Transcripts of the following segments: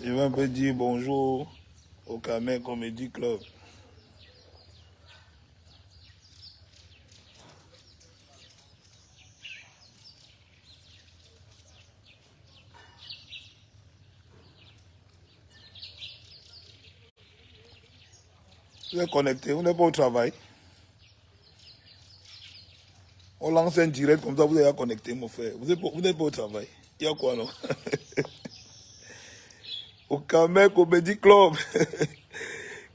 Je vais un peu dire bonjour au Kamen Comedy Club. Vous êtes connecté, vous n'êtes pas au travail. On lance un direct comme ça, vous êtes connecté, mon frère. Vous n'êtes pas au travail. Il y a quoi, non? Au Kamen Comedy Club.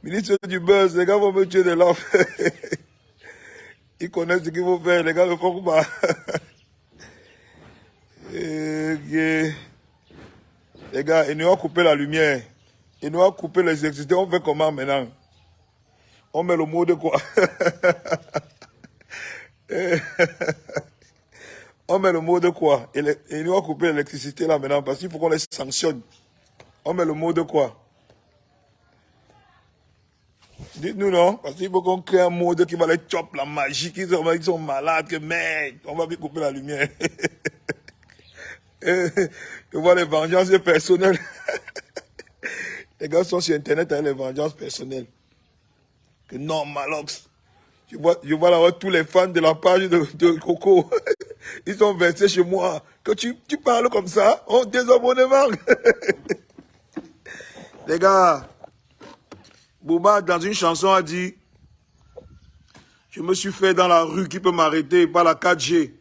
Ministre du buzz, les gars vont me tuer de l'offre. Ils connaissent ce qu'il faut faire, les gars ne font pas. Les gars, ils nous ont coupé la lumière. Ils nous ont coupé l'électricité. On fait comment maintenant? On met le mot de quoi? On met le mot de quoi? Ils nous ont coupé l'électricité là maintenant parce qu'il faut qu'on les sanctionne. On met le mot de quoi? Dites-nous non, parce qu'il faut qu'on crée un mode qui va les chop la magie, qu'ils sont malades, que mec, on va bien couper la lumière. Je vois les vengeances personnelles. Les gars sont sur internet avec les vengeances personnelles. Que non, Malox. Je vois là tous les fans de la page de Coco. Ils sont versés chez moi. Que tu parles comme ça, on désabonnement. Les gars, Booba, dans une chanson, a dit « Je me suis fait dans la rue qui peut m'arrêter, pas la 4G. »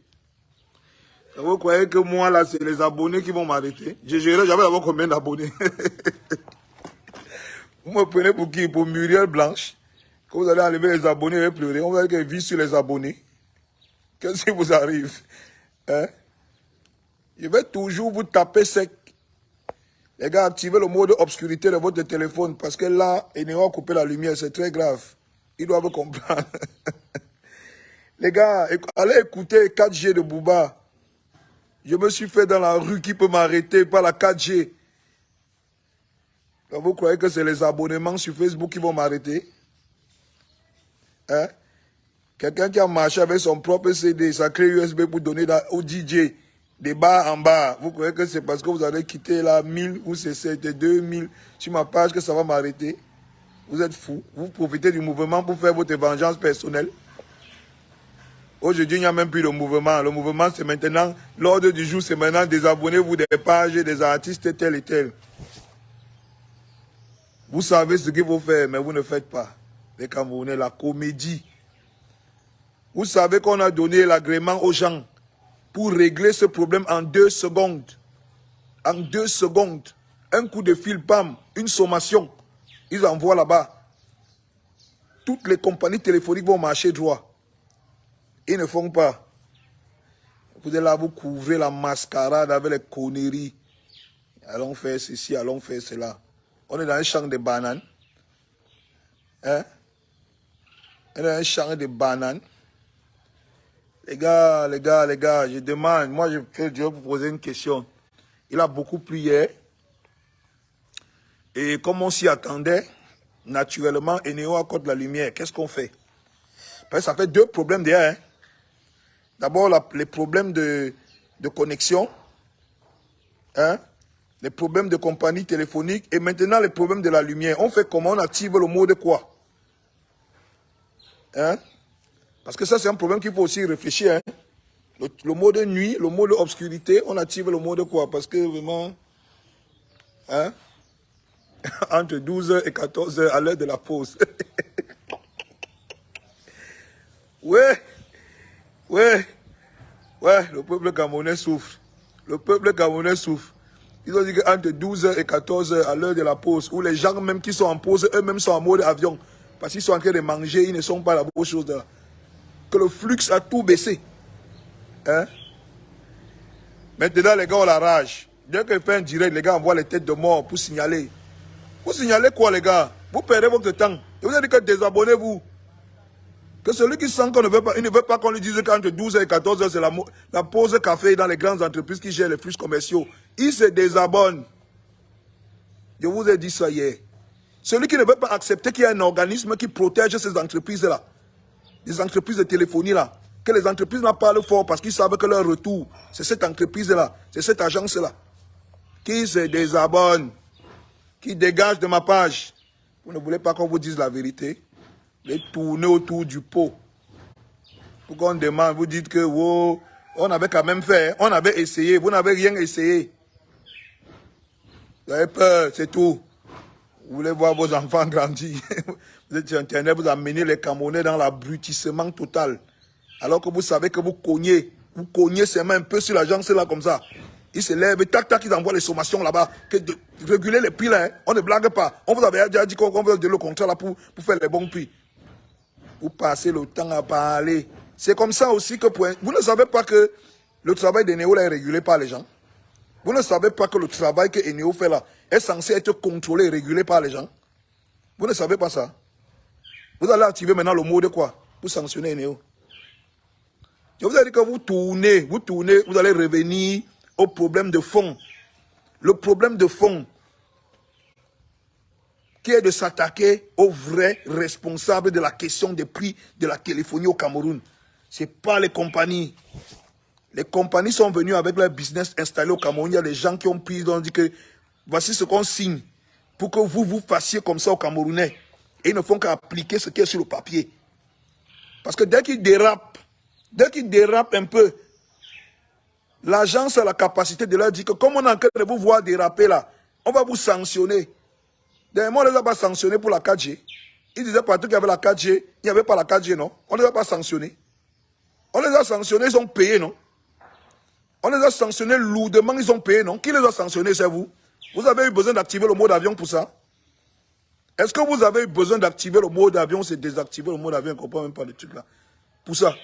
Vous croyez que moi, là, c'est les abonnés qui vont m'arrêter? J'avais d'abord combien d'abonnés? Vous me prenez pour qui? Pour Muriel Blanche? Quand vous allez enlever les abonnés, vous allez pleurer. On va dire qu'elle vit sur les abonnés. Qu'est-ce qui vous arrive? Hein? Je vais toujours vous taper sec. Les gars, activez le mode obscurité de votre téléphone parce que là, ils n'ont pas coupé la lumière. C'est très grave. Ils doivent comprendre. Les gars, allez écouter 4G de Booba. Je me suis fait dans la rue qui peut m'arrêter, pas la 4G. Vous croyez que c'est les abonnements sur Facebook qui vont m'arrêter? Hein? Quelqu'un qui a marché avec son propre CD, sa clé USB pour donner au DJ des bars en bas. Vous croyez que c'est parce que vous avez quitté là 1000 ou c'est 2000 sur ma page que ça va m'arrêter? Vous êtes fous. Vous profitez du mouvement pour faire votre vengeance personnelle. Aujourd'hui, il n'y a même plus de mouvement. Le mouvement, c'est maintenant, l'ordre du jour, c'est maintenant désabonnez-vous des pages des artistes tels et tels. Vous savez ce qu'il faut faire, mais vous ne faites pas. Les Camerounais, la comédie. Vous savez qu'on a donné l'agrément aux gens pour régler ce problème en 2 secondes. En 2 secondes. Un coup de fil, bam, une sommation. Ils envoient là-bas. Toutes les compagnies téléphoniques vont marcher droit. Ils ne font pas. Vous êtes là, vous couvrez la mascarade avec les conneries. Allons faire ceci, allons faire cela. On est dans un champ de bananes. Hein? On est dans un champ de bananes. Les gars, je demande, moi je vais vous poser une question. Il a beaucoup plu hier. Et comme on s'y attendait, naturellement, Eneo accorde la lumière. Qu'est-ce qu'on fait? Parce que ça fait 2 problèmes derrière. Hein? D'abord, les problèmes de connexion. Hein? Les problèmes de compagnie téléphonique. Et maintenant, les problèmes de la lumière. On fait comment? On active le mode quoi? Hein? Parce que ça, c'est un problème qu'il faut aussi réfléchir. Hein? Le mode nuit, le mode obscurité, on active le mode quoi? Parce que vraiment, hein? Entre 12h et 14h à l'heure de la pause. Ouais, le peuple camerounais souffre. Le peuple camerounais souffre. Ils ont dit qu'entre 12h et 14h à l'heure de la pause, où les gens même qui sont en pause, eux-mêmes sont en mode avion. Parce qu'ils sont en train de manger, ils ne sont pas la bonne chose là. Que le flux a tout baissé. Hein? Maintenant, les gars ont la rage. Dès qu'ils font un direct, les gars envoient les têtes de mort pour signaler. Vous signalez quoi, les gars? Vous perdez votre temps. Je vous ai dit que désabonnez-vous. Que celui qui sent qu'on ne veut pas, il ne veut pas qu'on lui dise qu'entre 12h et 14h, c'est la pause café dans les grandes entreprises qui gèrent les flux commerciaux. Il se désabonne. Je vous ai dit ça hier. Celui qui ne veut pas accepter qu'il y a un organisme qui protège ces entreprises-là, les entreprises de téléphonie-là, que les entreprises n'en parlent fort parce qu'ils savent que leur retour, c'est cette entreprise-là, c'est cette agence-là qui se désabonne, qui dégage de ma page. Vous ne voulez pas qu'on vous dise la vérité? Les tourner autour du pot. Pour qu'on demande, vous dites que oh, on avait quand même fait, on avait essayé, vous n'avez rien essayé. Vous avez peur, c'est tout. Vous voulez voir vos enfants grandir. Vous êtes sur Internet, vous amenez les Camerounais dans l'abrutissement total. Alors que vous savez que vous cognez ses mains un peu sur l'agence là comme ça. Ils se lèvent, tac, tac, ils envoient les sommations là-bas. Réguler les prix là, hein. On ne blague pas. On vous avait déjà dit qu'on veut donner le contrat là pour faire les bons prix. Vous passez le temps à parler. C'est comme ça aussi que vous ne savez pas que le travail d'Eneo là est régulé par les gens. Vous ne savez pas que le travail que Eneo fait là est censé être contrôlé et régulé par les gens. Vous ne savez pas ça. Vous allez activer maintenant le mot de quoi? Pour sanctionner Eneo. Je vous ai dit que vous tournez, vous allez revenir au problème de fond. Le problème de fond qui est de s'attaquer aux vrais responsables de la question des prix de la téléphonie au Cameroun. Ce n'est pas les compagnies. Les compagnies sont venues avec leur business installé au Cameroun. Il y a des gens qui ont pris, ils ont dit que voici ce qu'on signe pour que vous fassiez comme ça aux Camerounais. Et ils ne font qu'appliquer ce qui est sur le papier. Parce que dès qu'ils dérapent un peu, l'agence a la capacité de leur dire que comme on est en train de vous voir déraper là, on va vous sanctionner. Dernièrement, on ne les a pas sanctionnés pour la 4G. Ils disaient partout qu'il y avait la 4G, il n'y avait pas la 4G, non? On ne les a pas sanctionnés. On les a sanctionnés, ils ont payé, non? On les a sanctionnés lourdement, ils ont payé, non? Qui les a sanctionnés, c'est vous? Vous avez eu besoin d'activer le mode avion pour ça? Est-ce que vous avez eu besoin d'activer le mode avion, c'est désactiver le mode avion, on ne comprend même pas le truc là. Pour ça.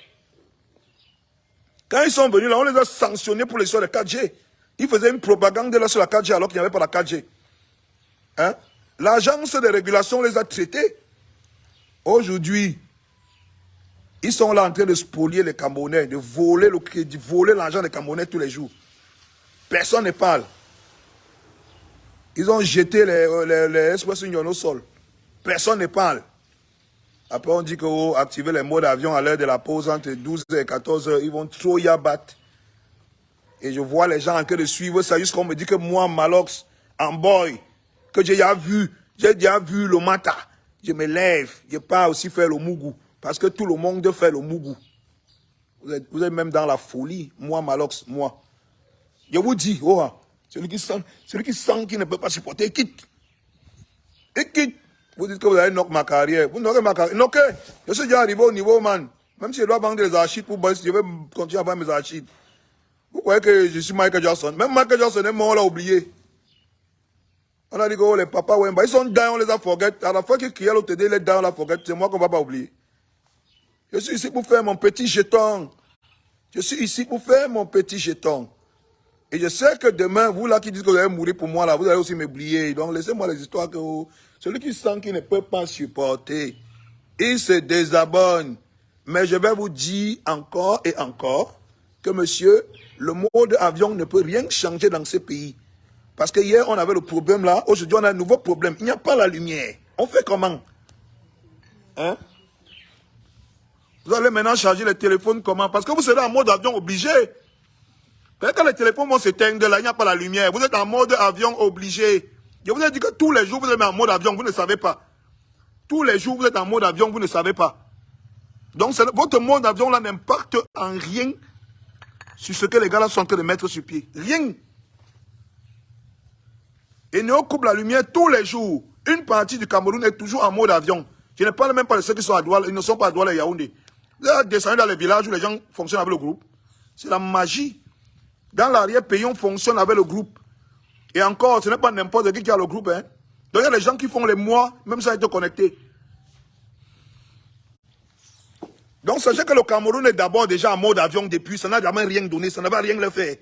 Quand ils sont venus là, on les a sanctionnés pour les histoires de 4G. Ils faisaient une propagande là sur la 4G alors qu'il n'y avait pas la 4G. Hein? L'agence de régulation les a traités. Aujourd'hui, ils sont là en train de spolier les Camerounais, de voler le crédit, voler l'argent des Camerounais tous les jours. Personne ne parle. Ils ont jeté les Express Union au sol. Personne ne parle. Après, on dit que activer les modes avion à l'heure de la pause entre 12 et 14 heures, ils vont trop y abattre. Et je vois les gens en train de suivre ça, jusqu'on me dit que moi, Malox, en boy, que j'ai déjà vu le matin. Je me lève, je pars aussi faire le mougou. Parce que tout le monde fait le mougou. Vous êtes même dans la folie. Moi, Malox, moi. Je vous dis, celui qui sent qu'il ne peut pas supporter, il quitte. Il quitte. Vous dites que vous allez knock ma carrière. Vous knockez ma carrière. Knockez. Je suis déjà arrivé au niveau, man. Même si je dois vendre des archives pour bosser, je vais continuer à vendre mes archives. Vous croyez que je suis Michael Jackson? Même Michael Jackson est mort, on l'a oublié. On a dit que les papas Wemba, ils sont down, on les a forget. À la fois qu'ils crient l'autre dé, les down, on l'a forget. C'est moi qu'on ne va pas oublier. Je suis ici pour faire mon petit jeton. Je suis ici pour faire mon petit jeton. Et je sais que demain, vous là qui dites que vous allez mourir pour moi, là, vous allez aussi m'oublier. Donc laissez-moi les histoires que celui qui sent qu'il ne peut pas supporter, il se désabonne. Mais je vais vous dire encore et encore que monsieur, le mode avion ne peut rien changer dans ce pays. Parce que hier, on avait le problème là. Aujourd'hui, on a un nouveau problème. Il n'y a pas la lumière. On fait comment? Hein? Vous allez maintenant charger les téléphones comment? Parce que vous serez en mode avion obligé. Quand les téléphones vont s'éteindre là, il n'y a pas la lumière. Vous êtes en mode avion obligé. Je vous ai dit que tous les jours, vous êtes en mode avion, vous ne savez pas. Tous les jours, vous êtes en mode avion, vous ne savez pas. Donc, votre mode avion là n'impacte en rien sur ce que les gars là sont en train de mettre sur pied. Rien. Et Eneo coupe la lumière tous les jours. Une partie du Cameroun est toujours en mode avion. Je ne parle même pas de ceux qui sont à Douala, ils ne sont pas à Douala et Yaoundé. Vous allez descendre dans les villages où les gens fonctionnent avec le groupe. C'est la magie. Dans l'arrière-pays, on fonctionne avec le groupe. Et encore, ce n'est pas n'importe qui a le groupe. Hein. Donc il y a des gens qui font les mois, même sans être connectés. Donc sachez que le Cameroun est d'abord déjà en mode avion depuis, ça n'a jamais rien donné, ça ne va rien le faire.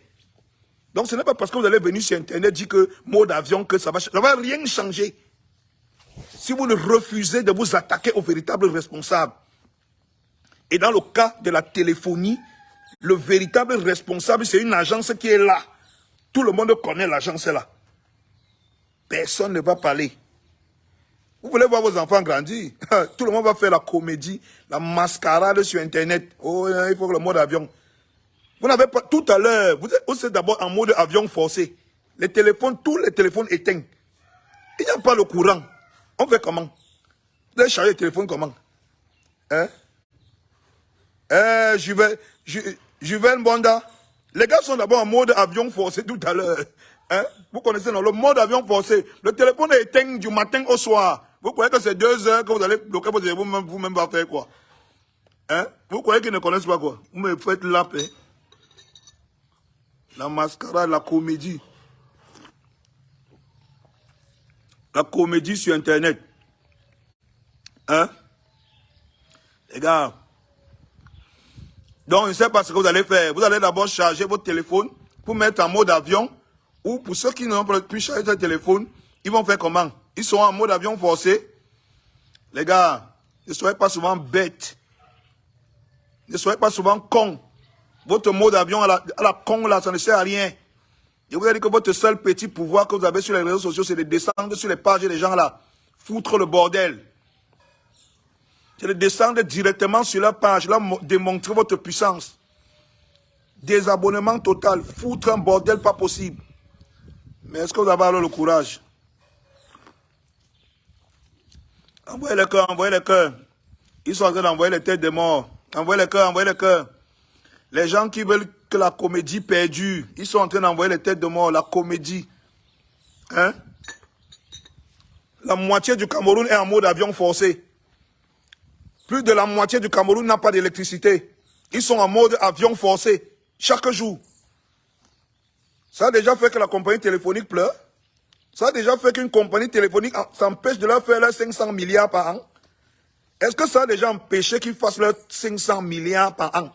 Donc ce n'est pas parce que vous allez venir sur Internet dire que mode avion, que ça va rien changer. Si vous ne refusez de vous attaquer aux véritables responsables. Et dans le cas de la téléphonie, le véritable responsable, c'est une agence qui est là. Tout le monde connaît l'agence là. Personne ne va parler. Vous voulez voir vos enfants grandir. Tout le monde va faire la comédie, la mascarade sur Internet. Oh, il faut que le mode avion. Vous n'avez pas, tout à l'heure, vous êtes d'abord en mode avion forcé. Les téléphones, tous les téléphones éteints. Il n'y a pas le courant. On fait comment? Vous allez charger le téléphone comment? Hein? Juven Bonda. Les gars sont d'abord en mode avion forcé tout à l'heure. Hein? Vous connaissez non, le mode avion forcé. Le téléphone est éteint du matin au soir. Vous croyez que c'est 2 heures que vous allez bloquer votre téléphone, vous-même va faire quoi? Hein? Vous croyez qu'ils ne connaissent pas quoi? Vous me faites la paix. La mascarade, la comédie. La comédie sur Internet. Hein? Les gars. Donc, je ne sais pas ce que vous allez faire. Vous allez d'abord charger votre téléphone pour mettre en mode avion. Ou pour ceux qui n'ont pas pu charger leur téléphone, ils vont faire comment? Ils sont en mode avion forcé. Les gars, ne soyez pas souvent bêtes. Ne soyez pas souvent cons. Votre mode avion à la con, là, ça ne sert à rien. Je vous ai dit que votre seul petit pouvoir que vous avez sur les réseaux sociaux, c'est de descendre sur les pages des gens là. Foutre le bordel. C'est de descendre directement sur la page, là, démontrer votre puissance. Désabonnement total. Foutre un bordel pas possible. Mais est-ce que vous avez alors le courage? Envoyez les cœurs, envoyez les cœurs. Ils sont en train d'envoyer les têtes des morts. Envoyez les cœurs, envoyez les cœurs. Les gens qui veulent que la comédie perdure, ils sont en train d'envoyer les têtes de mort, la comédie. Hein? La moitié du Cameroun est en mode avion forcé. Plus de la moitié du Cameroun n'a pas d'électricité. Ils sont en mode avion forcé, chaque jour. Ça a déjà fait que la compagnie téléphonique pleure. Ça a déjà fait qu'une compagnie téléphonique s'empêche de leur faire leurs 500 milliards par an. Est-ce que ça a déjà empêché qu'ils fassent leurs 500 milliards par an?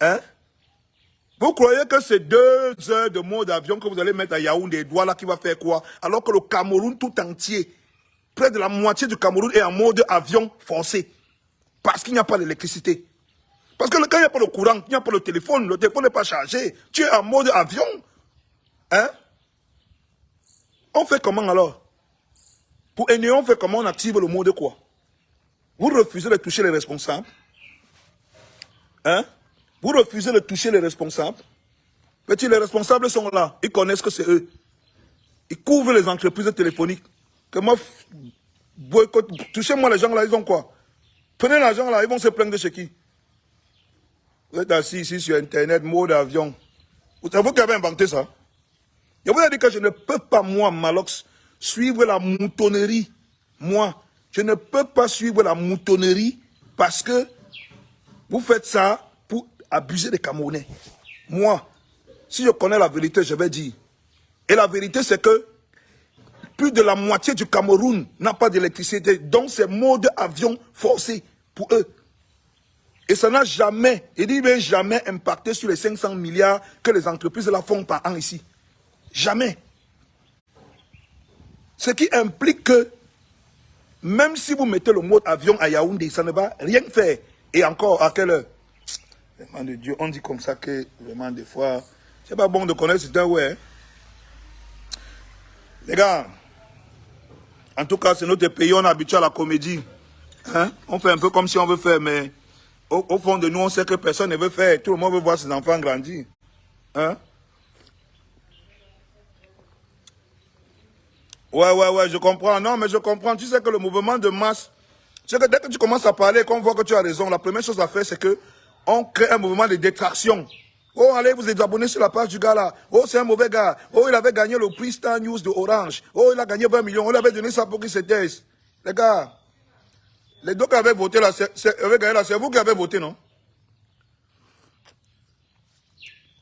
Hein? Vous croyez que c'est 2 heures de mode avion que vous allez mettre à Yaoundé, Douala, qui va faire quoi? Alors que le Cameroun tout entier, près de la moitié du Cameroun est en mode avion forcé. Parce qu'il n'y a pas d'électricité. Parce que quand il n'y a pas de courant, il n'y a pas de téléphone, le téléphone n'est pas chargé. Tu es en mode avion. Hein? On fait comment alors? Pour Eneo, on fait comment? On active le mode quoi? Vous refusez de toucher les responsables? Hein? Vous refusez de toucher les responsables? Mais les responsables sont là. Ils connaissent que c'est eux. Ils couvrent les entreprises téléphoniques. Que moi, touchez-moi les gens là, ils ont quoi? Prenez l'argent là, ils vont se plaindre de chez qui? Vous êtes assis ici sur Internet, mode avion. C'est vous qui avez inventé ça. Je vous ai dit que je ne peux pas, moi, Malox, suivre la moutonnerie. Moi, je ne peux pas suivre la moutonnerie parce que vous faites ça pour abuser des Camerounais. Moi, si je connais la vérité, je vais dire. Et la vérité, c'est que plus de la moitié du Cameroun n'a pas d'électricité. Donc, c'est mode avion forcé pour eux. Et ça n'a jamais, il dit jamais impacté sur les 500 milliards que les entreprises la font par an ici. Jamais. Ce qui implique que, même si vous mettez le mode avion à Yaoundé, ça ne va rien faire. Et encore, à quelle heure? Vraiment de Dieu, on dit comme ça que, vraiment, des fois, c'est pas bon de connaître certains, ouais. Les gars, en tout cas, c'est notre pays, on est habitué à la comédie. Hein? On fait un peu comme si on veut faire, mais au fond de nous, on sait que personne ne veut faire. Tout le monde veut voir ses enfants grandir. Hein? Ouais, je comprends. Non, mais je comprends. Tu sais que le mouvement de masse, tu sais que dès que tu commences à parler, qu'on voit que tu as raison, la première chose à faire, c'est que on crée un mouvement de détraction. Oh, allez vous abonner sur la page du gars là. Oh, c'est un mauvais gars. Oh, il avait gagné le prix Star News de Orange. Oh, il a gagné 20 millions. On lui avait donné ça pour qu'il se taise. Les gars, les deux qui avaient voté là, c'est vous qui avez voté, non?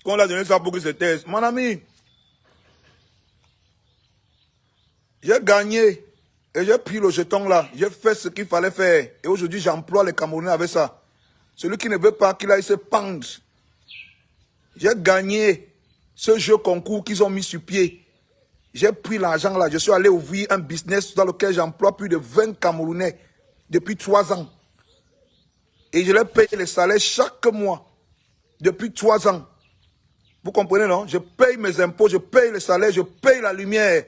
Qu'on l'a donné ça pour qu'il se taise. Mon ami, j'ai gagné et j'ai pris le jeton là. J'ai fait ce qu'il fallait faire. Et aujourd'hui, j'emploie les Camerounais avec ça. Celui qui ne veut pas qu'il aille se pendre. J'ai gagné ce jeu concours qu'ils ont mis sur pied. J'ai pris l'argent là. Je suis allé ouvrir un business dans lequel j'emploie plus de 20 Camerounais depuis 3 ans. Et je leur paye les salaires chaque mois depuis 3 ans. Vous comprenez, non? Je paye mes impôts, je paye les salaires, je paye la lumière.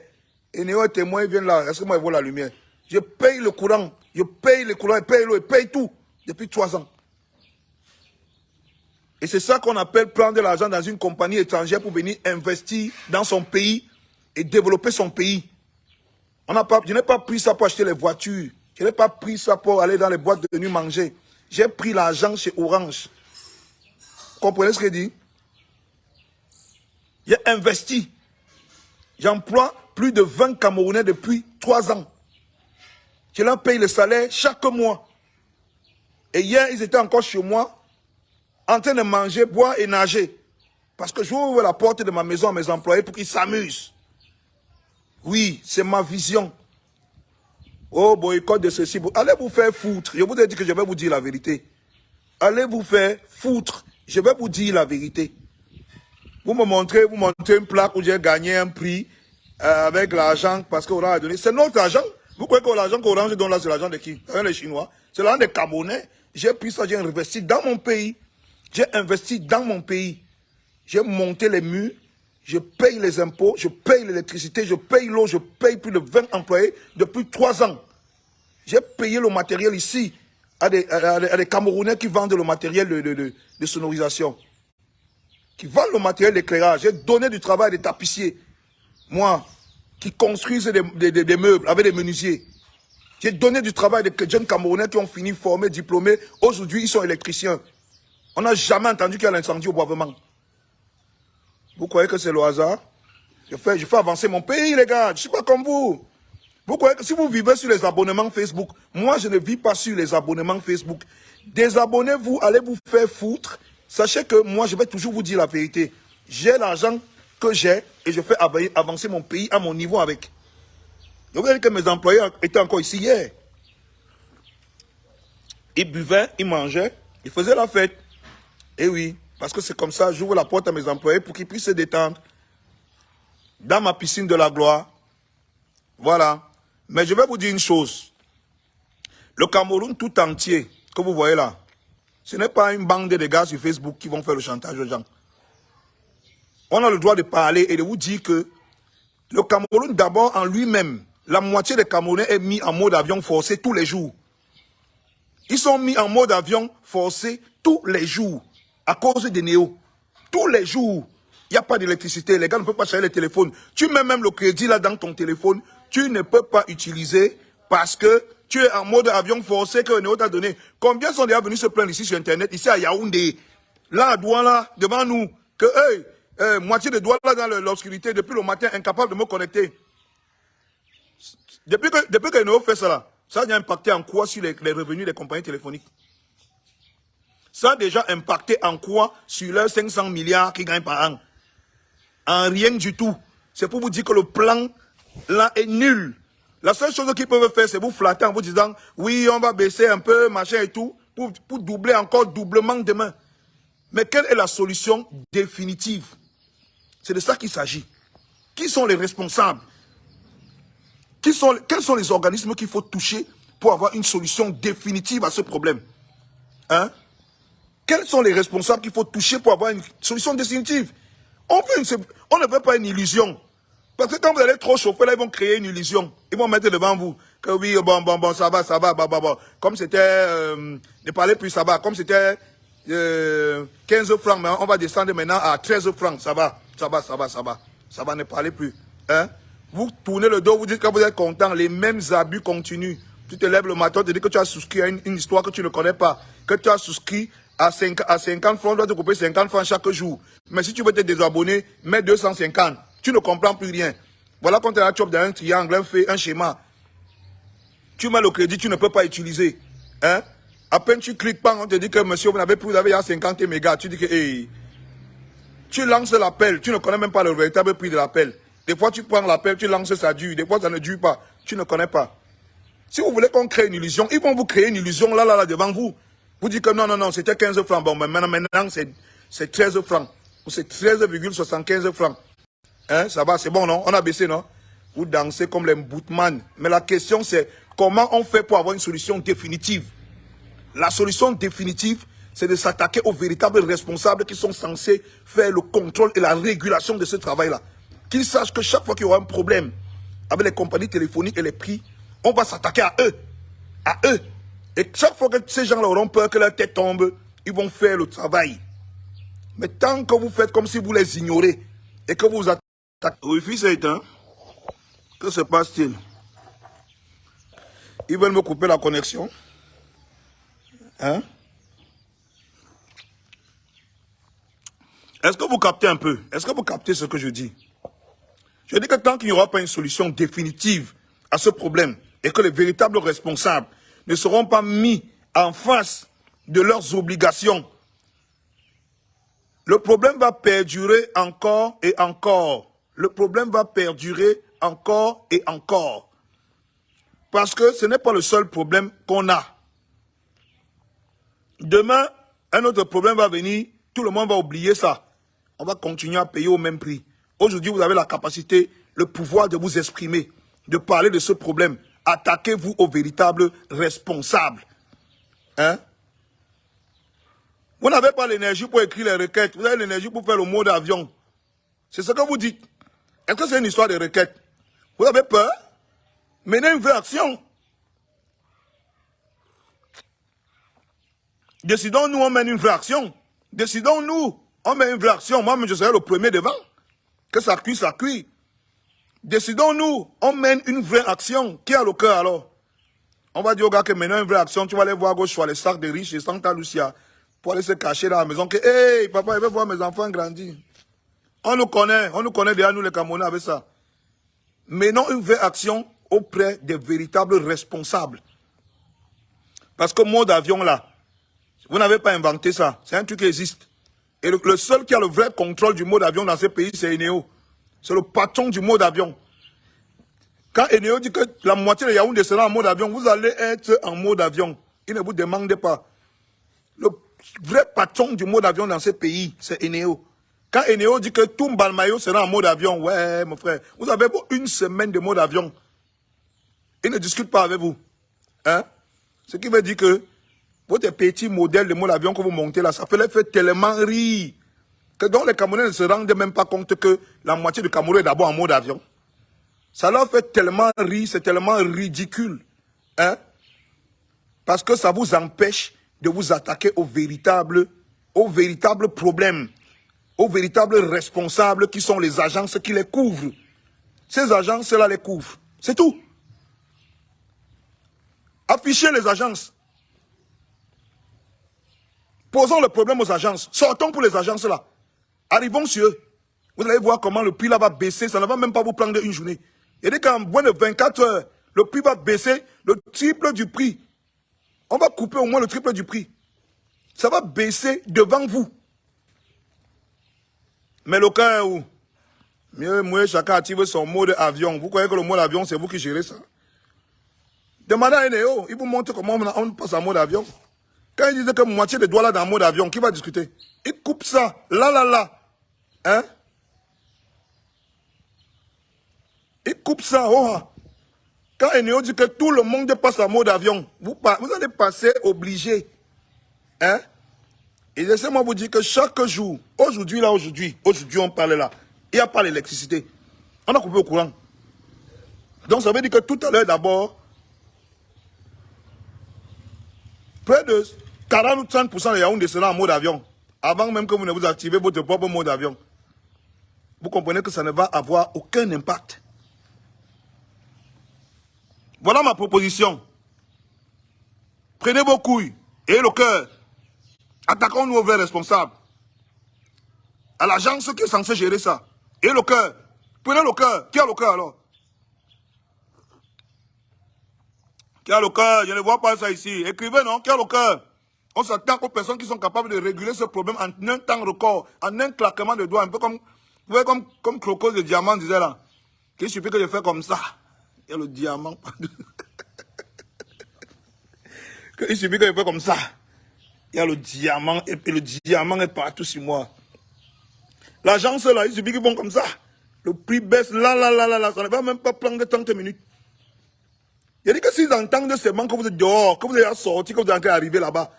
Et Néo est témoin, ils viennent là. Est-ce que moi, ils voient la lumière? Je paye le courant. Je paye le courant, je paye l'eau, je paye tout. Depuis 3 ans. Et c'est ça qu'on appelle prendre de l'argent dans une compagnie étrangère pour venir investir dans son pays et développer son pays. Je n'ai pas pris ça pour acheter les voitures. Je n'ai pas pris ça pour aller dans les boîtes de nuit manger. J'ai pris l'argent chez Orange. Vous comprenez ce que je dis? J'ai investi. J'emploie plus de 20 Camerounais depuis 3 ans. Je leur paye le salaire chaque mois. Et hier, ils étaient encore chez moi, en train de manger, boire et nager. Parce que j'ouvre la porte de ma maison à mes employés pour qu'ils s'amusent. Oui, c'est ma vision. Oh, boycott de ceci. Allez vous faire foutre. Je vous ai dit que je vais vous dire la vérité. Allez vous faire foutre. Je vais vous dire la vérité. Vous me montrez une plaque où j'ai gagné un prix avec l'argent parce qu'Orange a donné. C'est notre argent. Vous croyez que l'argent qu'Orange donne là, c'est l'argent de qui? Les Chinois. C'est l'argent des Camerounais. J'ai pris ça, j'ai investi dans mon pays. J'ai investi dans mon pays. J'ai monté les murs. Je paye les impôts, je paye l'électricité, je paye l'eau, je paye plus de 20 employés depuis 3 ans. J'ai payé le matériel ici à des Camerounais qui vendent le matériel de sonorisation. Qui vendent le matériel d'éclairage. J'ai donné du travail à des tapissiers. Moi, qui construisent des meubles avec des menuisiers. J'ai donné du travail à des jeunes Camerounais qui ont fini formés, diplômés. Aujourd'hui, ils sont électriciens. On n'a jamais entendu qu'il y a l'incendie au boisement. Vous croyez que c'est le hasard? Je fais avancer mon pays, les gars. Je ne suis pas comme vous. Vous croyez que si vous vivez sur les abonnements Facebook, moi, je ne vis pas sur les abonnements Facebook. Désabonnez-vous, allez vous faire foutre. Sachez que moi, je vais toujours vous dire la vérité. J'ai l'argent que j'ai et je fais avancer mon pays à mon niveau avec. Je vous ai dit que mes employés étaient encore ici hier. Ils buvaient, ils mangeaient, ils faisaient la fête. Et oui. Parce que c'est comme ça, j'ouvre la porte à mes employés pour qu'ils puissent se détendre dans ma piscine de la gloire. Voilà. Mais je vais vous dire une chose. Le Cameroun tout entier, que vous voyez là, ce n'est pas une bande de gars sur Facebook qui vont faire le chantage aux gens. On a le droit de parler et de vous dire que le Cameroun, d'abord en lui-même, la moitié des Camerounais est mis en mode avion forcé tous les jours. Ils sont mis en mode avion forcé tous les jours. À cause des néos. Tous les jours, il n'y a pas d'électricité. Les gars ne peuvent pas charger les téléphones. Tu mets même le crédit là dans ton téléphone. Tu ne peux pas utiliser parce que tu es en mode avion forcé que le néo t'a donné. Combien sont déjà venus se plaindre ici sur Internet, ici à Yaoundé, là à Douala, devant nous, que moitié de Douala dans l'obscurité, depuis le matin, incapable de me connecter. Depuis que le néo fait ça, ça a impacté en quoi sur les revenus des compagnies téléphoniques? Ça a déjà impacté en quoi sur leurs 500 milliards qu'ils gagnent par an? En rien du tout. C'est pour vous dire que le plan là est nul. La seule chose qu'ils peuvent faire, c'est vous flatter en vous disant oui, on va baisser un peu, machin et tout, pour doubler encore doublement demain. Mais quelle est la solution définitive? C'est de ça qu'il s'agit. Qui sont les responsables? Quels sont les organismes qu'il faut toucher pour avoir une solution définitive à ce problème? Hein? Quels sont les responsables qu'il faut toucher pour avoir une solution définitive? On ne veut pas une illusion. Parce que quand vous allez trop chauffer, là, ils vont créer une illusion. Ils vont mettre devant vous que oui, bon, ça va, bon. Comme c'était, ne parlez plus, ça va. Comme c'était 15 francs, mais on va descendre maintenant à 13 francs. Ça va, ne parlez plus. Hein? Vous tournez le dos, vous dites que vous êtes content, les mêmes abus continuent. Tu te lèves le matin, tu te dis que tu as souscrit à une histoire que tu ne connais pas, que tu as souscrit à 50 francs, on doit te couper 50 francs chaque jour. Mais si tu veux te désabonner, mets 250. Tu ne comprends plus rien. Voilà quand tu as un chop dans un triangle, un schéma. Tu mets le crédit, tu ne peux pas utiliser. Hein? À peine tu cliques pas, on te dit que monsieur, vous n'avez plus, vous avez 50 mégas. Tu dis que, hey. Tu lances l'appel, tu ne connais même pas le véritable prix de l'appel. Des fois, tu prends l'appel, tu lances, ça dure. Des fois, ça ne dure pas. Tu ne connais pas. Si vous voulez qu'on crée une illusion, ils vont vous créer une illusion là, devant vous. Vous dites que non, c'était 15 francs. Bon, mais maintenant c'est 13 francs. Ou c'est 13,75 francs. Hein, ça va, c'est bon, non? On a baissé, non? Vous dansez comme les bootman. Mais la question, c'est comment on fait pour avoir une solution définitive? La solution définitive, c'est de s'attaquer aux véritables responsables qui sont censés faire le contrôle et la régulation de ce travail-là. Qu'ils sachent que chaque fois qu'il y aura un problème, avec les compagnies téléphoniques et les prix, on va s'attaquer à eux. À eux. Et chaque fois que ces gens-là auront peur que leur tête tombe, ils vont faire le travail. Mais tant que vous faites comme si vous les ignorez et que vous attaquez... Wi-Fi c'est éteint. Que se passe-t-il? Ils veulent me couper la connexion. Hein? Est-ce que vous captez un peu? Est-ce que vous captez ce que je dis? Je dis que tant qu'il n'y aura pas une solution définitive à ce problème et que les véritables responsables ne seront pas mis en face de leurs obligations, le problème va perdurer encore et encore. Le problème va perdurer encore et encore. Parce que ce n'est pas le seul problème qu'on a. Demain, un autre problème va venir, tout le monde va oublier ça. On va continuer à payer au même prix. Aujourd'hui, vous avez la capacité, le pouvoir de vous exprimer, de parler de ce problème. Attaquez-vous aux véritables responsables. Hein? Vous n'avez pas l'énergie pour écrire les requêtes. Vous avez l'énergie pour faire le mot d'avion. C'est ce que vous dites. Est-ce que c'est une histoire de requêtes? Vous avez peur? Menez une vraie action. Décidons-nous, on mène une vraie action. Décidons-nous, on met une vraie action. Moi, je serai le premier devant. Que ça cuit, ça cuit. Décidons-nous, on mène une vraie action. Qui a le cœur alors? On va dire aux gars que maintenant une vraie action, tu vas aller voir à gauche sur les sacs de riches et Santa Lucia pour aller se cacher dans la maison. Que, hey, papa, je veux voir mes enfants grandir. On nous connaît déjà, nous les Camerounais, avec ça. Menons une vraie action auprès des véritables responsables. Parce que le mot d'avion là, vous n'avez pas inventé ça. C'est un truc qui existe. Et le seul qui a le vrai contrôle du mode d'avion dans ce pays, c'est Eneo. C'est le patron du mode d'avion. Quand Eneo dit que la moitié de Yaoundé sera en mode avion, vous allez être en mode avion. Il ne vous demande pas. Le vrai patron du mode d'avion dans ce pays, c'est Eneo. Quand Eneo dit que tout Mbalmayo sera en mode avion, ouais, mon frère, vous avez une semaine de mode avion. Il ne discute pas avec vous. Hein? Ce qui veut dire que votre petit modèle de mode d'avion que vous montez là, ça fait les fait tellement rire que donc les Camerounais ne se rendent même pas compte que la moitié du Cameroun est d'abord en mode avion. Ça leur fait tellement rire, c'est tellement ridicule. Hein? Parce que ça vous empêche de vous attaquer aux véritables problèmes, aux véritables responsables qui sont les agences qui les couvrent. Ces agences-là les couvrent. C'est tout. Affichez les agences. Posons le problème aux agences. Sortons pour les agences là. Arrivons sur eux. Vous allez voir comment le prix là va baisser. Ça ne va même pas vous prendre une journée. Il y a dit qu'en moins de 24 heures, le prix va baisser le triple du prix. On va couper au moins le triple du prix. Ça va baisser devant vous. Mais le cas est où? Mieux, chacun active son mode avion. Vous croyez que le mode avion, c'est vous qui gérez ça? Demandez à Eneo, il vous montre comment on passe en mode avion. Quand ils disent que moitié des doigts là dans le mode avion, qui va discuter? Il coupe ça, là. Hein? Il coupe ça, oh. Quand Eneo dit que tout le monde passe en mode avion, vous allez passer obligé. Hein? Et laissez-moi vous dire que chaque jour, aujourd'hui on parle là, il n'y a pas l'électricité. On a coupé au courant. Donc ça veut dire que tout à l'heure d'abord, près de 40 ou 30% de Yaoundé sera en mode avion. Avant même que vous ne vous activez votre propre mode avion. Vous comprenez que ça ne va avoir aucun impact. Voilà ma proposition. Prenez vos couilles et le cœur. Attaquons-nous aux vrais responsables. À l'agence qui est censée gérer ça. Et le cœur. Prenez le cœur. Qui a le cœur alors? Qui a le cœur? Je ne vois pas ça ici. Écrivez, non? Qui a le cœur? On s'attaque aux personnes qui sont capables de réguler ce problème en un temps record, en un claquement de doigts. Un peu comme, vous voyez, comme Crocos de Diamant disait là. Il suffit que je fais comme ça. Il y a le diamant. Il suffit que je fais comme ça. Il y a le diamant. Et le diamant est partout sur moi. L'agence là, il suffit qu'ils vont comme ça. Le prix baisse là. Ça ne va même pas prendre 30 minutes. Il a dit que s'ils entendent seulement que vous êtes dehors, que vous êtes sorti, que vous êtes en train d'arriver là-bas.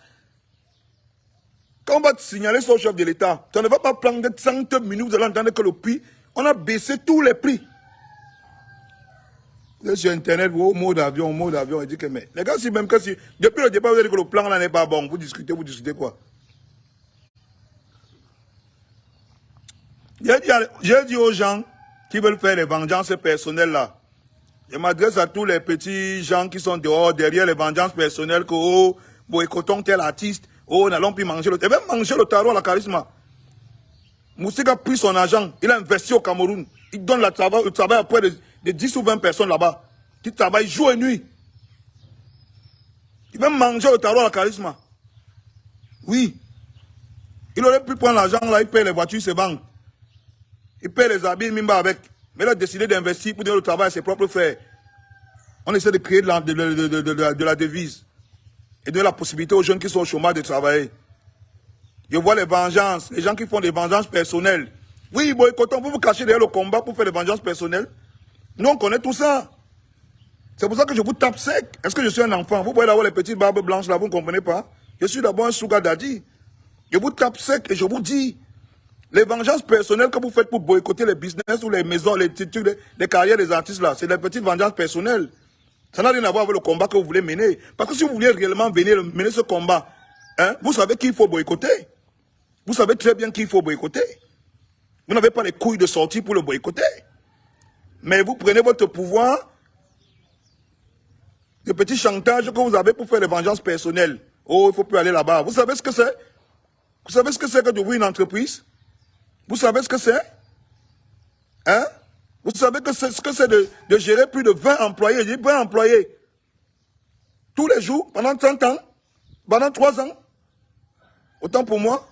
Quand on va te signaler ça au chef de l'État, ça ne va pas prendre 30 minutes, vous allez entendre que le prix, on a baissé tous les prix. Sur Internet, mot d'avion, il dit que mais. Les gars, si même que si. Depuis le départ, vous avez dit que le plan là n'est pas bon. Vous discutez quoi? J'ai dit aux gens qui veulent faire les vengeances personnelles là. Je m'adresse à tous les petits gens qui sont dehors, derrière les vengeances personnelles, que oh, boycottons tel artiste, oh, n'allons plus manger le. Et même manger le tarot à la charisme. Moustique a pris son argent, il a investi au Cameroun. Il donne le travail à près de 10 ou 20 personnes là-bas, qui travaillent jour et nuit. Il va manger le tarot à la charisme. Oui. Il aurait pu prendre l'argent là, il paye les voitures, ses banques. Il paye les habits, il mimba avec. Mais il a décidé d'investir pour donner le travail à ses propres frères. On essaie de créer de la devise. Et donner la possibilité aux jeunes qui sont au chômage de travailler. Je vois les vengeances, les gens qui font des vengeances personnelles. Oui, boycottons, vous vous cachez derrière le combat pour faire des vengeances personnelles. Nous, on connaît tout ça. C'est pour ça que je vous tape sec. Est-ce que je suis un enfant? Vous pouvez avoir les petites barbes blanches là, vous ne comprenez pas? Je suis d'abord un Souga Dadi. Je vous tape sec et je vous dis, les vengeances personnelles que vous faites pour boycotter les business ou les maisons, les titres, les carrières des artistes là, c'est des petites vengeances personnelles. Ça n'a rien à voir avec le combat que vous voulez mener. Parce que si vous voulez réellement venir mener ce combat, hein, vous savez qu'il faut boycotter. Vous savez très bien qu'il faut boycotter. Vous n'avez pas les couilles de sortir pour le boycotter. Mais vous prenez votre pouvoir, le petit chantage que vous avez pour faire les vengeances personnelles. Oh, il ne faut plus aller là-bas. Vous savez ce que c'est? Vous savez ce que c'est que d'ouvrir une entreprise? Vous savez ce que c'est? Hein? Vous savez ce que c'est de gérer plus de 20 employés? Je dis 20 employés. Tous les jours, pendant 30 ans, pendant 3 ans. Autant pour moi.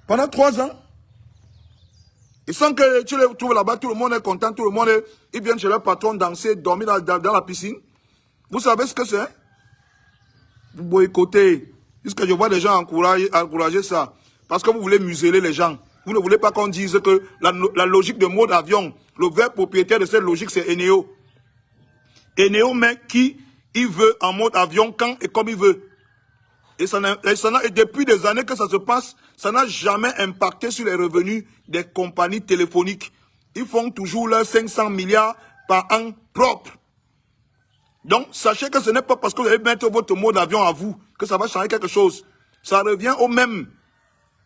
Pendant 3 ans. Et sans que tu les trouves là-bas, tout le monde est content, tout le monde est... Ils viennent chez leur patron danser, dormir dans la piscine. Vous savez ce que c'est? Vous boycottez. Puisque je vois des gens encourager ça. Parce que vous voulez museler les gens. Vous ne voulez pas qu'on dise que la logique de mode avion, le vrai propriétaire de cette logique, c'est Eneo. Eneo met qui il veut en mode avion, quand et comme il veut. Et depuis des années que ça se passe, ça n'a jamais impacté sur les revenus des compagnies téléphoniques. Ils font toujours leurs 500 milliards par an propres. Donc, sachez que ce n'est pas parce que vous allez mettre votre mode avion à vous que ça va changer quelque chose. Ça revient au même.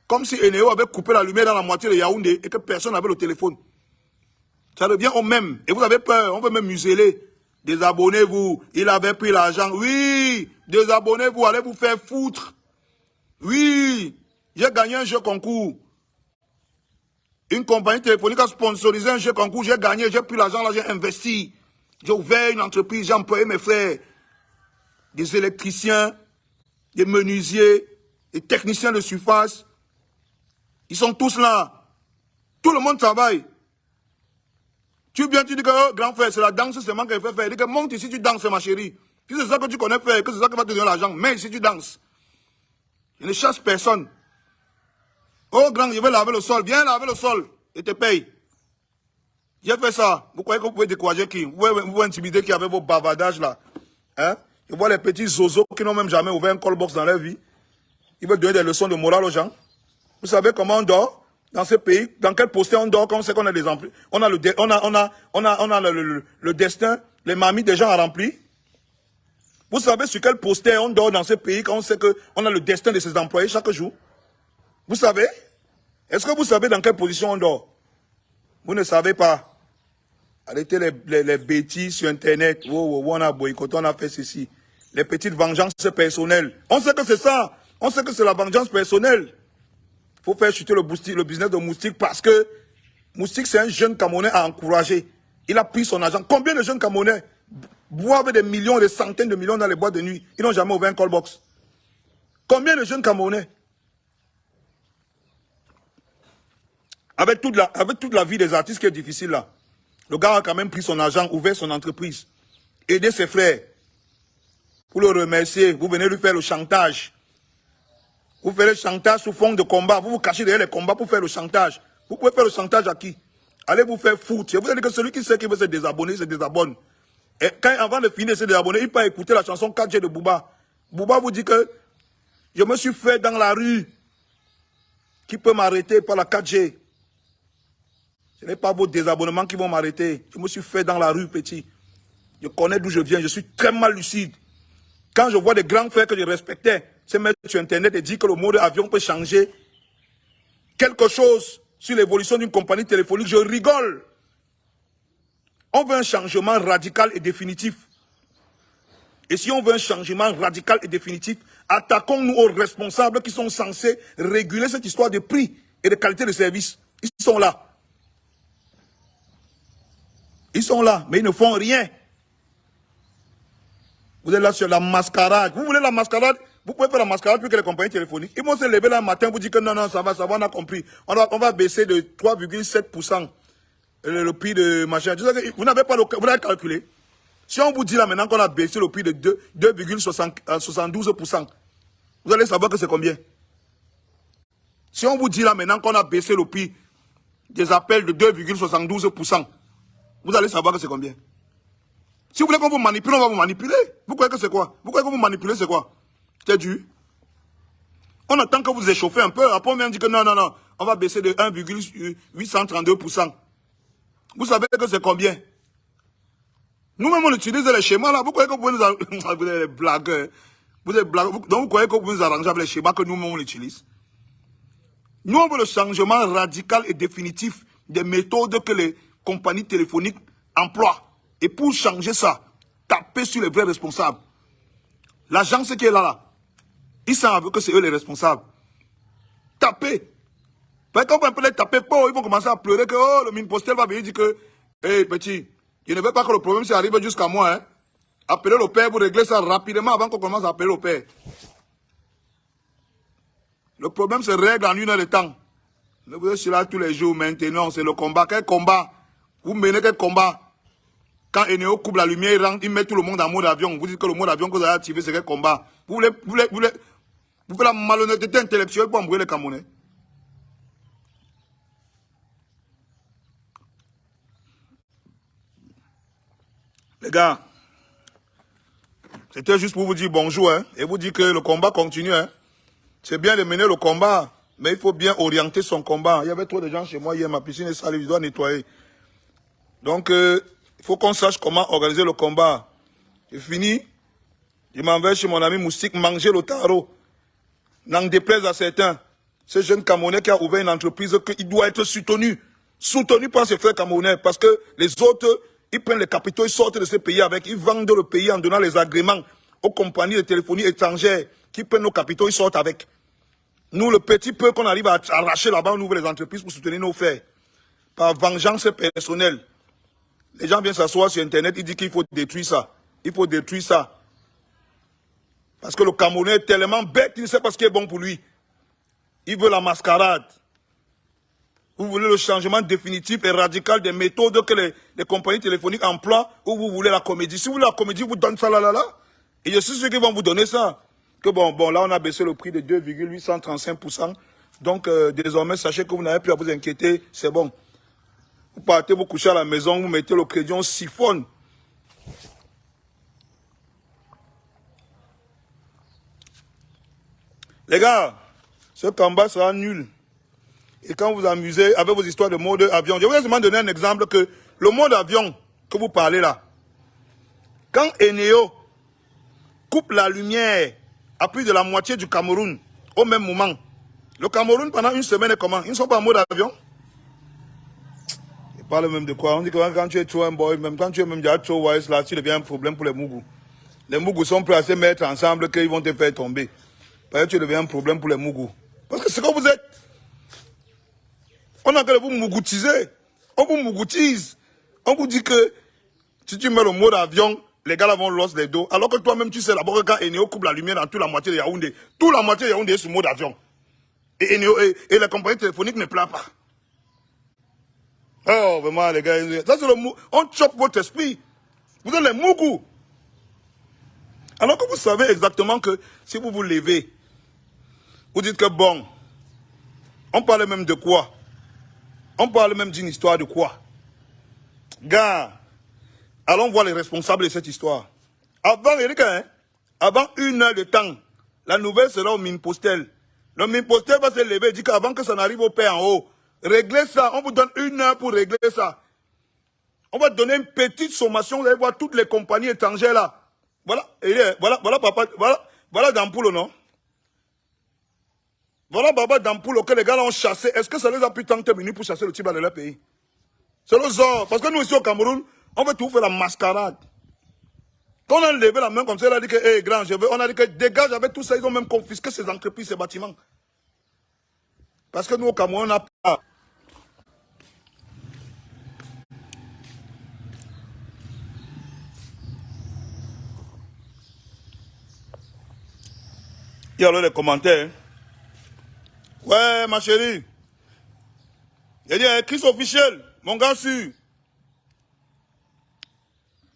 Comme si Eneo avait coupé la lumière dans la moitié de Yaoundé et que personne n'avait le téléphone. Ça revient au même. Et vous avez peur, on veut même museler. Désabonnez-vous. Il avait pris l'argent. Oui, désabonnez-vous, allez vous faire foutre. Oui, j'ai gagné un jeu concours. Une compagnie téléphonique a sponsorisé un jeu concours. J'ai gagné, j'ai pris l'argent là, j'ai investi. J'ai ouvert une entreprise, j'ai employé mes frères. Des électriciens, des menuisiers, des techniciens de surface. Ils sont tous là. Tout le monde travaille. Tu viens, tu dis que oh, grand frère, c'est la danse seulement qu'il fait faire. Il dit que monte ici, tu danses, ma chérie. Si c'est ça que tu connais faire, que c'est ça qui va te donner l'argent, mais ici tu danses. Je ne chasse personne. Oh grand, je vais laver le sol. Viens laver le sol et te paye. J'ai fait ça. Vous croyez que vous pouvez décourager qui? Vous pouvez intimider qui avec vos bavardages là. Hein? Je vois les petits zozos qui n'ont même jamais ouvert un call box dans leur vie. Ils veulent donner des leçons de morale aux gens. Vous savez comment on dort dans ce pays? Dans quel poster on dort quand on sait qu'on a des emplois? On a le destin, les mamies des gens à remplir. Vous savez sur quel poster on dort dans ce pays quand on sait qu'on a le destin de ses employés chaque jour? Vous savez? Est-ce que vous savez dans quelle position on dort? Vous ne savez pas. Arrêtez les bêtises sur Internet. Oh, on a boycotté, on a fait ceci. Les petites vengeances personnelles. On sait que c'est ça. On sait que c'est la vengeance personnelle. Il faut faire chuter le business de Moustique parce que Moustique, c'est un jeune Camerounais à encourager. Il a pris son argent. Combien de jeunes Camerounais boivent des millions, des centaines de millions dans les boîtes de nuit? Ils n'ont jamais ouvert un call box. Combien de jeunes Camerounais? Avec toute la vie des artistes qui est difficile là. Le gars a quand même pris son argent, ouvert son entreprise. Aider ses frères. Pour le remercier, vous venez lui faire le chantage. Vous faites le chantage sous fond de combat. Vous vous cachez derrière les combats pour faire le chantage. Vous pouvez faire le chantage à qui? Allez vous faire foutre. Je vous ai dit que celui qui sait qu'il veut se désabonner, se désabonne. Et quand, avant de finir de se désabonner, il peut écouter la chanson 4G de Booba. Booba vous dit que je me suis fait dans la rue. Qui peut m'arrêter par la 4G? Ce n'est pas vos désabonnements qui vont m'arrêter. Je me suis fait dans la rue, petit. Je connais d'où je viens, je suis très mal lucide. Quand je vois des grands frères que je respectais se mettre sur Internet et dire que le mode avion peut changer quelque chose sur l'évolution d'une compagnie téléphonique, je rigole. On veut un changement radical et définitif. Et si on veut un changement radical et définitif, attaquons-nous aux responsables qui sont censés réguler cette histoire de prix et de qualité de service. Ils sont là. Ils sont là, mais ils ne font rien. Vous êtes là sur la mascarade. Vous voulez la mascarade? Vous pouvez faire la mascarade plus que les compagnies téléphoniques. Ils vont se lever là le matin, vous dire que non, non, ça va, on a compris. On va baisser de 3,7% le prix de machin. Vous n'avez pas vous l'avez calculé. Si on vous dit là maintenant qu'on a baissé le prix de 2,72%, vous allez savoir que c'est combien. Si on vous dit là maintenant qu'on a baissé le prix des appels de 2,72%, vous allez savoir que c'est combien. Si vous voulez qu'on vous manipule, on va vous manipuler. Vous croyez que c'est quoi? Vous croyez que vous manipulez, c'est quoi? C'est dû. On attend que vous échauffez un peu. Après, on vient dire que non, non, non. On va baisser de 1,832%. Vous savez que c'est combien? Nous-mêmes, on utilise les schémas là. Vous croyez que vous pouvez nous arranger? Vous êtes des blagueurs. Vous êtes blagueurs. Donc, vous croyez que vous pouvez nous arranger avec les schémas que nous-mêmes, on utilise? Nous, on veut le changement radical et définitif des méthodes que les compagnies téléphoniques emploient. Et pour changer ça, taper sur les vrais responsables. L'agence qui est là, ils savent que c'est eux les responsables. Taper. Parce qu'on peut les taper, ils vont commencer à pleurer que oh, le mine postel va venir dire que hey, petit, je ne veux pas que le problème arrive jusqu'à moi. Hein. Appelez le père pour régler ça rapidement avant qu'on commence à appeler le père. Le problème se règle en 1 heure de temps. Vous êtes là tous les jours maintenant, c'est le combat. Quel combat? Vous menez quel combat? Quand Eneo coupe la lumière, il met tout le monde en mode avion. Vous dites que le mode avion que vous avez activé, c'est quel combat? Vous faites la malhonnêteté intellectuelle pour embrouiller les Camerounais. Les gars, c'était juste pour vous dire bonjour hein, et vous dire que le combat continue. Hein. C'est bien de mener le combat, mais il faut bien orienter son combat. Il y avait trop de gens chez moi hier, ma piscine est sale, je dois nettoyer. Donc, il faut qu'on sache comment organiser le combat. C'est fini. Je m'en vais chez mon ami Moustique manger le tarot. N'en déplaise à certains. Ce jeune Camerounais qui a ouvert une entreprise, il doit être soutenu. Soutenu par ses frères Camerounais. Parce que les autres, ils prennent les capitaux, ils sortent de ce pays avec. Ils vendent le pays en donnant les agréments aux compagnies de téléphonie étrangères qui prennent nos capitaux, ils sortent avec. Nous, le petit peu qu'on arrive à arracher là-bas, on ouvre les entreprises pour soutenir nos frères. Par vengeance personnelle. Les gens viennent s'asseoir sur Internet, ils disent qu'il faut détruire ça. Il faut détruire ça. Parce que le Camerounais est tellement bête, il ne sait pas ce qui est bon pour lui. Il veut la mascarade. Vous voulez le changement définitif et radical des méthodes que les compagnies téléphoniques emploient, ou vous voulez la comédie. Si vous voulez la comédie, vous donnez ça là. Et je suis sûr qu'ils vont vous donner ça. Que bon, là on a baissé le prix de 2,835%. Donc désormais, sachez que vous n'avez plus à vous inquiéter, c'est bon. Vous partez, vous couchez à la maison, vous mettez le crédit, on siphonne. Les gars, ce combat sera nul. Et quand vous amusez avec vos histoires de mode avion, je vais vous donner un exemple que le mode avion que vous parlez là, quand Eneo coupe la lumière à plus de la moitié du Cameroun au même moment, le Cameroun pendant une semaine est comment? Ils ne sont pas en mode avion? Ils parlent même de quoi? On dit que quand tu es trop un boy, même quand tu es même déjà trop wise là, tu deviens un problème pour les Mougous. Les Mougous sont prêts à se mettre ensemble qu'ils vont te faire tomber. Parce que tu deviens un problème pour les Mougous. Parce que c'est comme vous êtes. On a qu'à vous mougoutiser. On vous mougoutise. On vous dit que si tu mets le mode avion, les gars là vont losser les dos. Alors que toi-même, tu sais d'abord que quand Eneo coupe la lumière dans toute la moitié de Yaoundé, toute la moitié de Yaoundé est sur mode avion. Et les compagnies téléphoniques ne pleurent pas. Oh, vraiment, les gars, ça c'est le mou. On chope votre esprit. Vous êtes les mougous. Alors que vous savez exactement que si vous vous levez, vous dites que bon, on parle même de quoi? On parle même d'une histoire de quoi? Gars, allons voir les responsables de cette histoire. Avant, Eric, hein, avant 1 heure de temps, la nouvelle sera au mine postel. Le mine postel va se lever et dire qu'avant que ça n'arrive au père en haut, réglez ça, on vous donne 1 heure pour régler ça. On va donner une petite sommation, vous allez voir toutes les compagnies étrangères là. Voilà, voilà papa, voilà d'ampoule, non? Voilà Baba d'ampoule que les gars là ont chassé. Est-ce que ça les a pris tant de minutes pour chasser le type de leur pays? C'est le zor. Parce que nous ici au Cameroun, on veut tout faire la mascarade. Quand on a levé la main comme ça, on a dit que, hé, grand, on a dit que dégage avec tout ça, ils ont même confisqué ces entreprises, ces bâtiments. Parce que nous au Cameroun, on n'a pas. Il y a alors les commentaires. Ouais, ma chérie. Il y a dit, Chris officiel, mon gars sûr.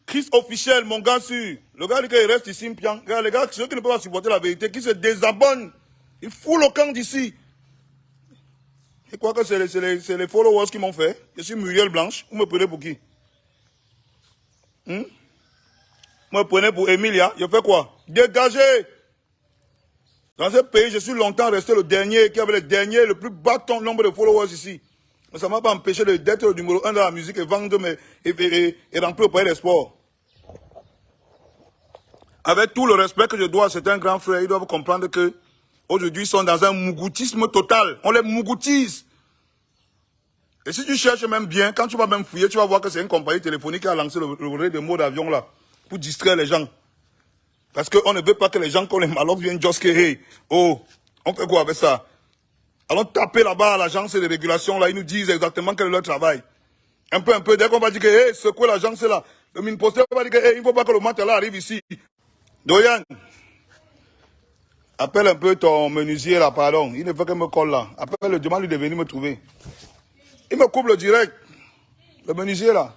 Chris officiel, mon gars sûr. Le gars dit qu'il reste ici, les gars, ceux qui ne peuvent pas supporter la vérité, qui se désabonnent, ils foutent le camp d'ici. Je crois que c'est les followers qui m'ont fait. Je suis Muriel Blanche. Vous me prenez pour qui? Vous me prenez pour Emilia. Je fais quoi? Dégagez! Dans ce pays, je suis longtemps resté le dernier qui avait le plus bas nombre de followers ici. Mais ça ne m'a pas empêché d'être le numéro 1 de la musique et vendre et remplir le pays des sports. Avec tout le respect que je dois à certains grands frères, ils doivent comprendre que aujourd'hui ils sont dans un mougoutisme total. On les mougoutise. Et si tu cherches même bien, quand tu vas même fouiller, tu vas voir que c'est une compagnie téléphonique qui a lancé le relais de mode d'avion là, pour distraire les gens. Parce qu'on ne veut pas que les gens comme les malocks viennent josquer. Hey, oh, on fait quoi avec ça? Allons taper là-bas à l'agence de régulation, là, ils nous disent exactement quel est leur travail. Un peu, dès qu'on va dire que, hey, secouez l'agence là, le mine-posteur va dire que, hey, il ne faut pas que le matelas arrive ici. Doyan, appelle un peu ton menuisier là, pardon, il ne veut que me colle là. Appelle le demande lui de venir me trouver. Il me coupe le direct. Le menuisier là.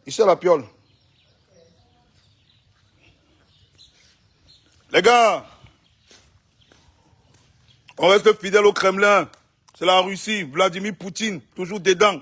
Ici à la piole. Les gars, on reste fidèle au Kremlin. C'est la Russie, Vladimir Poutine, toujours dedans.